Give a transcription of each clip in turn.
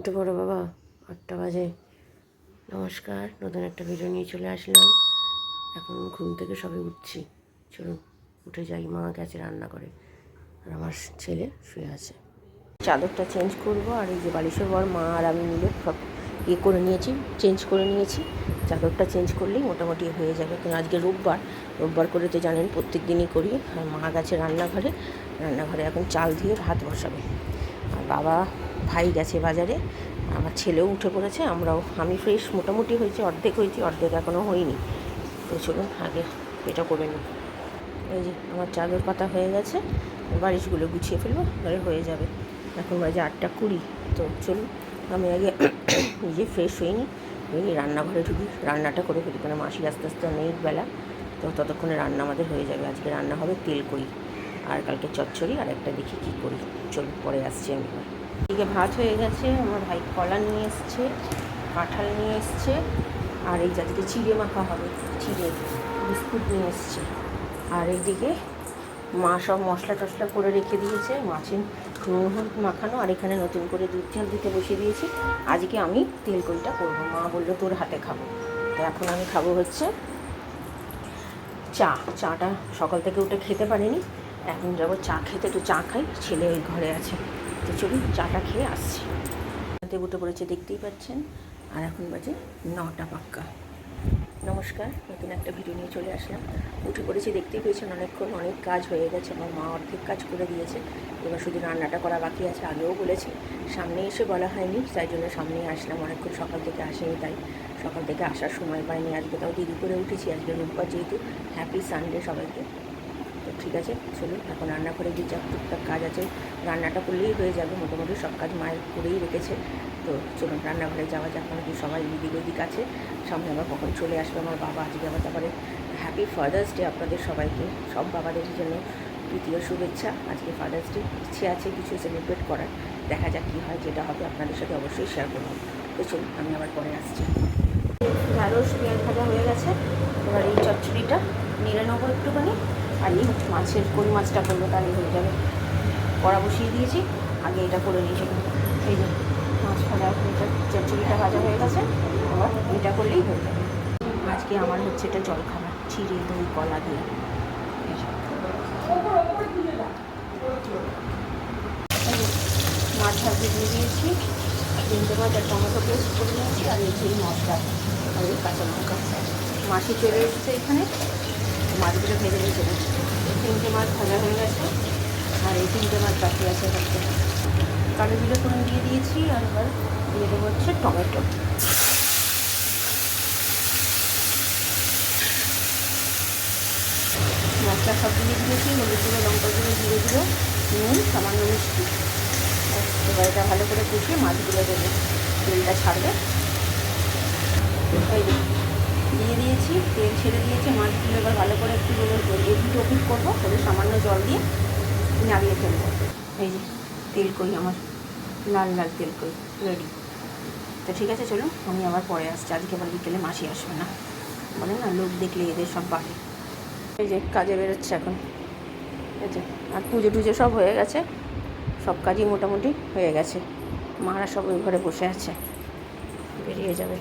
উঠে পড়ো বাবা, 8টা বাজে। নমস্কার, নতুন একটা ভিডিও নিয়ে চলে আসলাম। এখন ঘুম থেকে সবে উঠছি। চলুন উঠে যাই, মা গেছে রান্না করে আর আমার ছেলে শুয়ে আছে। চাদরটা চেঞ্জ করবো, আর এই যে বালিশের বর মা আর আমি মিলে সব করে নিয়েছি, চেঞ্জ করে নিয়েছি। চাদরটা চেঞ্জ করলেই মোটামুটি হয়ে যাবে, কারণ আজকে রোববার করে তো জানেন প্রত্যেক দিনই করি। আর মা গেছে রান্নাঘরে এখন চাল দিয়ে ভাত বসাবে। আর বাবা ভাই গেছে বাজারে, আমার ছেলেও উঠে পড়েছে। আমি ফ্রেশ মোটামুটি হয়েছি, অর্ধেক এখনও হয়নি। তো চলুন আগে এটা করে নিই। এই যে আমার চাদর পাতা হয়ে গেছে, বালিশগুলো গুছিয়ে ফেলবো, তাহলে হয়ে যাবে। এখন বাজে 8:20। তো চলুন আমি আগে নিজে ফ্রেশ হইনি, রান্নাঘরে ঢুকি, রান্নাটা করে ফেলি, কারণ মাসি আস্তে আস্তে অনেক বেলা। তো ততক্ষণে রান্না আমাদের হয়ে যাবে। আজকে রান্না হবে তেলকই, আর কালকে চচ্চড়ি, আর একটা দেখি কী করি। চলুন পরে আসছি আমি। এদিকে ভাত হয়ে গেছে, আমার ভাই কলা নিয়ে এসছে, কাঁঠাল নিয়ে এসছে, আর এই যাতে চিড়ে মাখা হবে, চিড়ে বিস্কুট নিয়ে এসছে। আর এইদিকে মা সব মশলা টশলা করে রেখে দিয়েছে, মাছের নুন হলুদ মাখানো। আর এখানে নতুন করে দুধ চাল দিতে বসিয়ে দিয়েছি। আজকে আমি তেলকইটা করবো, মা বললো তোর হাতে খাবো। তো এখন আমি খাবো হচ্ছে চাটা সকাল থেকে উঠে খেতে পারিনি, এখন যাবো চা খেতে। একটু চা খাই, ছেলে ওই ঘরে আছে। তো চলুন চাটা খেয়ে আসছি। রাতে উঠে পড়েছে দেখতেই পাচ্ছেন, আর এখন বাজে 9টা পাক্কা। নমস্কার, নতুন একটা ভিডিও নিয়ে চলে আসলাম। উঠে পড়েছি দেখতেই পেয়েছেন, অনেক কাজ হয়ে গেছে। আমার মা অর্ধেক কাজ করে দিয়েছে, এবার শুধু রান্নাটা করা বাকি আছে। আগেও বলেছি, সামনে এসে বলা হয়নি, তাই জন্য সামনেই আসলাম। অনেকক্ষণ সকাল থেকে আসেনি, তাই সকাল থেকে আসার সময় পাইনি। আজকে তাও দেরি করে উঠেছি, আজকে রোববার যেহেতু। হ্যাপি সানডে সবাইকে। তো ঠিক আছে, চলুন এখন রান্না করে দিই। যা টুকটাক কাজ আছে রান্নাটা করলেই হয়ে যাবে, মোটামুটি সব কাজ মায়ের করেই রেখেছে। তো চলুন রান্নাঘরে যাওয়া যাক, কারণ কি সবাই এদিক ওদিক আছে। সামনে আবার কখন চলে আসবে আমার বাবা। আজকে আবার তারপরে হ্যাপি ফাদার্স ডে আপনাদের সবাইকে, সব বাবাদের জন্য তৃতীয় শুভেচ্ছা। আজকে ফাদার্স ডে, ইচ্ছে আছে কিছু সেলিব্রেট করার, দেখা যাক কী হয়। যেটা হবে আপনাদের সাথে অবশ্যই শেয়ার করব। তো চলুন আমি আবার পরে আসছি। ঢ্যাঁড়স পেঁয়াজ ভাজা হয়ে গেছে, এবার এই চচ্চড়িটা নেড়ে নেবো একটুখানি। আর এই কই মাছটা করবো, তাহলে হয়ে যাবে। কড়া বসিয়ে দিয়েছি, আগে এটা করে নিয়েছি। এই যে মাছ ভাজা, এটা চচ্চড়িটা ভাজা হয়ে গেছে, এবার এটা করলেই হয়ে যাবে। আজকে আমার হচ্ছে এটা জলখাবার, চিড়ে দই কলা দিয়ে। মাছ ভাজতে দিয়ে দিয়েছি, 3টে মাছ আর টমেটো পেস্ট করে নিয়েছি, আর এই যে মশলা আর এই কাঁচা লঙ্কা। মাছই চলে এসেছে এখানে, মাছগুলো ভেজে নিয়েছে। 3টে মাছ ভাজা হয়ে গেছে, আর এই 3টে মাছ বাকি আছে হচ্ছে। কালো জিরে ফোড়ন দিয়ে দিয়েছি, আর এবার দিয়ে দেবো হচ্ছে টমেটো। মশলা সব দিয়ে দিয়েছি, হলুদ গুঁড়ো, লঙ্কা গুঁড়ো, জিরে গুঁড়ো, নুন, সামান্য মিষ্টি। এবার এটা ভালো করে কষিয়ে মাছগুলো দেবো, তেলটা ছাড়বে। এই দিয়ে দিয়েছি, তেল ছেড়ে দিয়েছি, মাছগুলো এবার ভালো করে একটু এপিট ওপিট করবো, করে সামান্য জল দিয়ে নাড়িয়ে ফেলবো। এই যে তেলকই আমার, লাল লাল তেলকই রেডি। তো ঠিক আছে, চলুন আমি আবার পরে আসছি। আজকে আবার বিকেলে মাসি আসবে না, বলে না লোক দেখলে এদের সব বাড়ে। এই যে কাজে বেরোচ্ছে এখন, এই যে। আর পুজো টুজো সব হয়ে গেছে, সব কাজই মোটামুটি হয়ে গেছে। মারা সব ওই ঘরে বসে আছে, বেরিয়ে যাবে।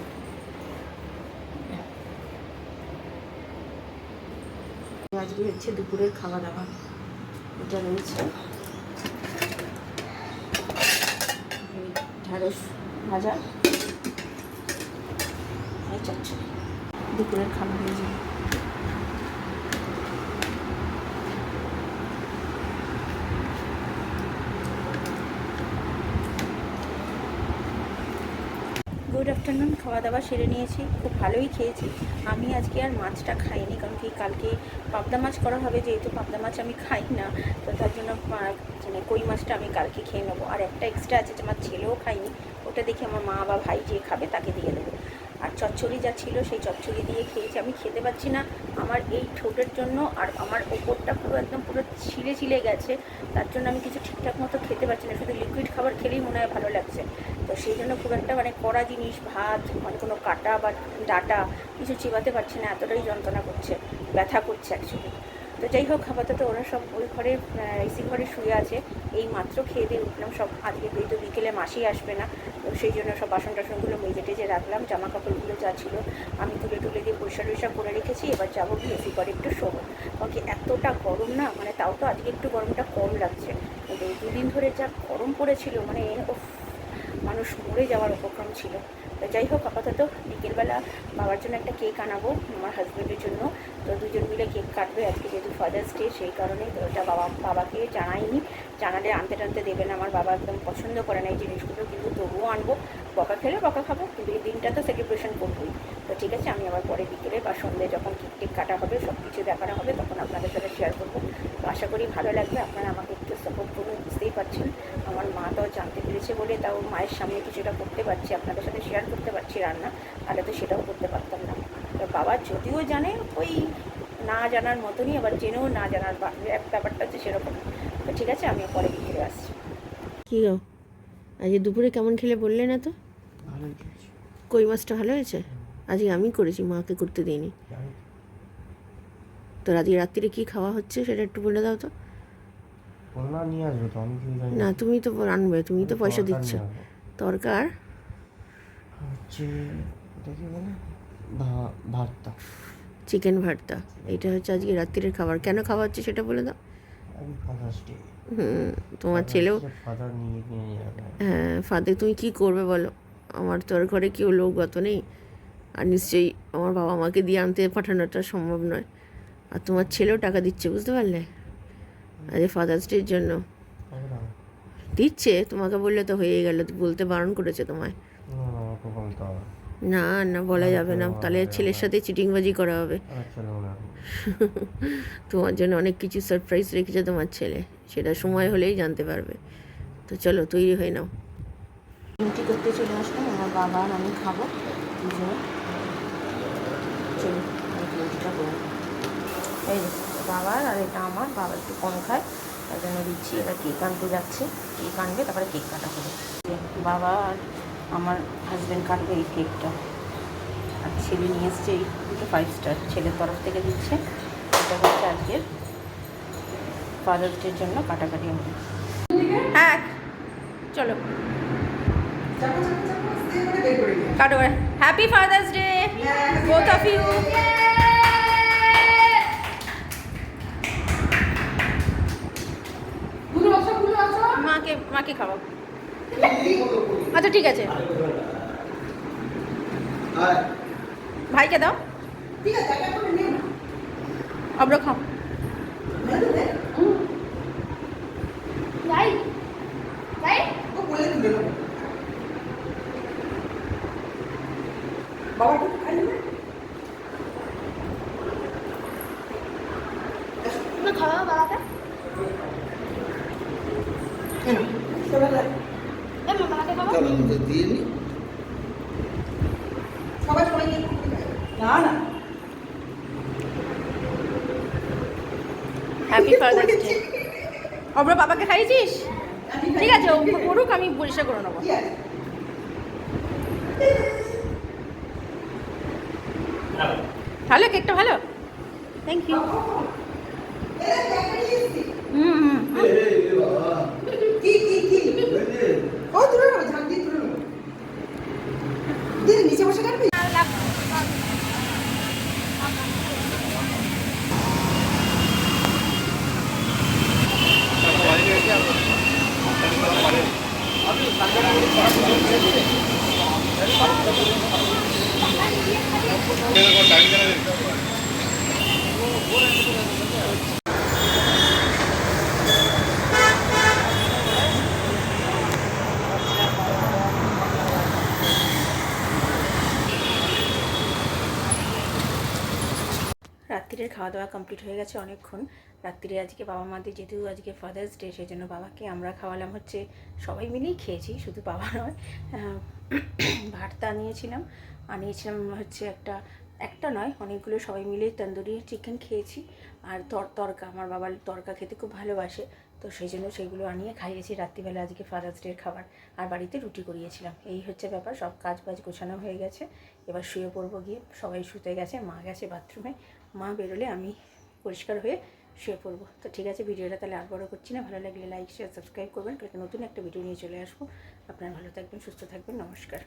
আজকে হচ্ছে দুপুরের খাওয়া দাওয়া, এটা রয়েছে ঢ্যাঁড়স ভাজা, এই চচ্চড়ি। দুপুরের খাবার হয়ে যাবে। গুড আফটারনুন, খাওয়া দাওয়া সেরে নিয়েছি, খুব ভালোই খেয়েছি। আমি আজকে আর মাছটা খাইনি, কারণ কি কালকে পাবদা মাছ করা হবে, যেহেতু পাবদা মাছ আমি খাই না, তো তার জন্য মানে কই মাছটা আমি কালকে খেয়ে নেবো। আর একটা এক্সট্রা আছে, যে আমার ছেলেও খাইনি, ওটা দেখি আমার মা বা ভাই যে খাবে তাকে দিয়ে দেবো। আর চচ্চড়ি যা ছিল সেই চচ্চড়ি দিয়ে খেয়েছি। আমি খেতে পাচ্ছি না, আমার এই ঠোঁটের জন্য, আর আমার ওপরটা পুরো ছিলে গেছে, তার জন্য আমি কিছু ঠিকঠাক মতো খেতে পারছি না। শুধু লিকুইড খাবার খেলেই মনে হয় ভালো লাগছে। তো সেই জন্য খুব একটা মানে কড়া জিনিস, ভাত, মানে কোনো কাটা বা ডাটা কিছু চিবাতে পারছি না, এতটাই যন্ত্রণা করছে, ব্যথা করছে অ্যাকচুয়ালি। তো যাই হোক, আপাতত ওরা সব ওই ঘরে এসি ঘরে শুয়ে আছে। এই মাত্র খেয়ে দিয়ে উঠলাম সব। আজকে যেহেতু বিকেলে মাসি আসবে না, তো সেই জন্য সব বাসন টাসনগুলো মেজে টেজে রাখলাম, জামা কাপড়গুলো যা ছিল আমি তুলে দিয়ে পরিষ্কার করে রেখেছি। এবার যাবো গিয়ে এসি করে একটু শোবো, কারণ কি এতটা গরম না, মানে তাও তো আজকে একটু গরমটা কম লাগছে, কিন্তু এই দুদিন ধরে যা গরম পড়েছিল মানে মানুষ মরে যাওয়ার উপক্রম ছিল। তো যাই হোক, আপাতত বিকেলবেলা বাবার জন্য একটা কেক আনাবো, আমার হাজব্যান্ডের জন্য। তো দুজন মিলে কেক কাটবে আজকে, যেহেতু ফাদার্স ডে সেই কারণে। তো ওটা বাবাকে জানাইনি, জানালে আনতে টানতে দেবে না, আমার বাবা একদম পছন্দ করে না এই জিনিসগুলো, কিন্তু তবুও আনবো। বকা খেলে বকা খাবো, কিন্তু এই দিনটা তো সেলিব্রেশন করবোই। তো ঠিক আছে, আমি আবার পরে বিকেলে বা সন্ধ্যে যখন কেক টেক কাটা হবে, সব কিছু দেখানো হবে, তখন আপনাদের সাথে শেয়ার করবো। তো আশা করি ভালো লাগবে, আপনারা আমাকে একটু সাপোর্ট করুন। বুঝতেই পারছেন আমার মা তো জানতে পেরেছে বলে তাও মায়ের সামনে কিছুটা করতে পারছি, আপনাদের সাথে শেয়ার করতে পারছি রান্না, তাহলে তো সেটাও করতে পারতাম না। তো বাবা যদিও জানে ওই না জানার মতনই, আবার জেনেও না জানার ব্যাপারটা হচ্ছে সেরকম। তো ঠিক আছে, আমি পরে বিকেলে আসছি। কী গো, আজকে দুপুরে কেমন খেলে বললে না তো? কই মাছটা ভালো হয়েছে? আজকে আমি করেছি, মাকে করতে দিইনি। তো আজকে রাত্রিরে কী খাওয়া হচ্ছে সেটা একটু বলে দাও তো। না, তুমি তো আনবে, তুমি তো পয়সা দিচ্ছ। তরকার ভর্তা, চিকেন ভর্তা, এটা হচ্ছে আজকে রাত্রিরের খাবার। কেন খাওয়া হচ্ছে সেটা বলে দাও। তোমার ছেলেও, হ্যাঁ ফাদে, তুমি কি করবে বলো? আমার তো আর ঘরে কেউ লোক গত নেই, আর নিশ্চয়ই আমার বাবা মাকে দিয়ে আনতে পাঠানোটা সম্ভব নয়। আর তোমার ছেলেও টাকা দিচ্ছে, বুঝতে পারলে, আজ ফাদার্স ডের জন্য দিচ্ছে। তোমাকে বললে তো হয়ে গেল, বলতে বারণ করেছে তোমায়। না না, বলা যাবে না, তাহলে ছেলের সাথে চিটিংবাজি করা হবে। তোমার জন্য অনেক কিছু সারপ্রাইজ রেখেছে তোমার ছেলে, সেটা সময় হলেই জানতে পারবে। তো চলো তৈরি হয়ে নাও। রুটি করতে চলে আসলাম, আমার বাবা আর আমি খাবো দুজনে। চলো রুটিটা করবো। এই বাবার আর এটা আমার, বাবা একটু কম খায় তার জন্য দিচ্ছি। এবার কেক আনতে যাচ্ছে, কেক আনবে তারপরে কেক কাটা হবে। বাবা আর আমার হাজব্যান্ড কাটবে এই কেকটা, আর ছেলে নিয়ে এসছে এই দুটো 5 স্টার, ছেলের তরফ থেকে দিচ্ছে। এটা হচ্ছে আজকের ফাদার্স ডের জন্য কাটাকাটি হবে। হ্যাঁ চলো কাটো। Happy Father's Day both of you. মাকে খাওয়াও। আচ্ছা ঠিক আছে, ভাইকে দাও। আমরা খাও। খাওয়া বাবাকে বাবাকে বাবা হ্যাপি ফাদার্স ডে। অব্র বাবাকে খাইয়েছিস? ঠিক আছে, ও করুক, আমি পরিষ্কার করে নেবো। ভালো, কেকটা ভালো, থ্যাংক ইউ। নিচে বসে কাটবি। রাত্রিরের খাওয়া দাওয়া কমপ্লিট হয়ে গেছে অনেকক্ষণ। রাত্রিরে আজকে বাবা মাদের, যেহেতু আজকে ফাদার্স ডে, সেই জন্য বাবাকে আমরা খাওয়ালাম হচ্ছে, সবাই মিলেই খেয়েছি, শুধু বাবা নয়। ভাতটা আনিয়েছিলাম হচ্ছে একটা নয় অনেকগুলো, সবাই মিলে তন্দুরি চিকেন খেয়েছি। আর তরকা, আমার বাবার তরকা খেতে খুব ভালোবাসে, তো সেই জন্য সেইগুলো আনিয়ে খাইয়েছি রাত্রিবেলা আজকে ফাদার্স ডের খাবার। আর বাড়িতে রুটি করিয়েছিলাম। এই হচ্ছে ব্যাপার, সব কাজ বাজ গোছানো হয়ে গেছে। এবার শুয়ে পড়বো গিয়ে, সবাই শুতে গেছে, মা গেছে বাথরুমে। মা বেরোলে আমি পরিষ্কার হয়ে শুয়ে পড়বো। তো ঠিক আছে, ভিডিওটা তাহলে আর বড় করছি না। ভালো লাগলে লাইক শেয়ার সাবস্ক্রাইব করবেন। কালকে নতুন একটা ভিডিও নিয়ে চলে আসবো। আপনারা ভালো থাকবেন, সুস্থ থাকবেন। নমস্কার।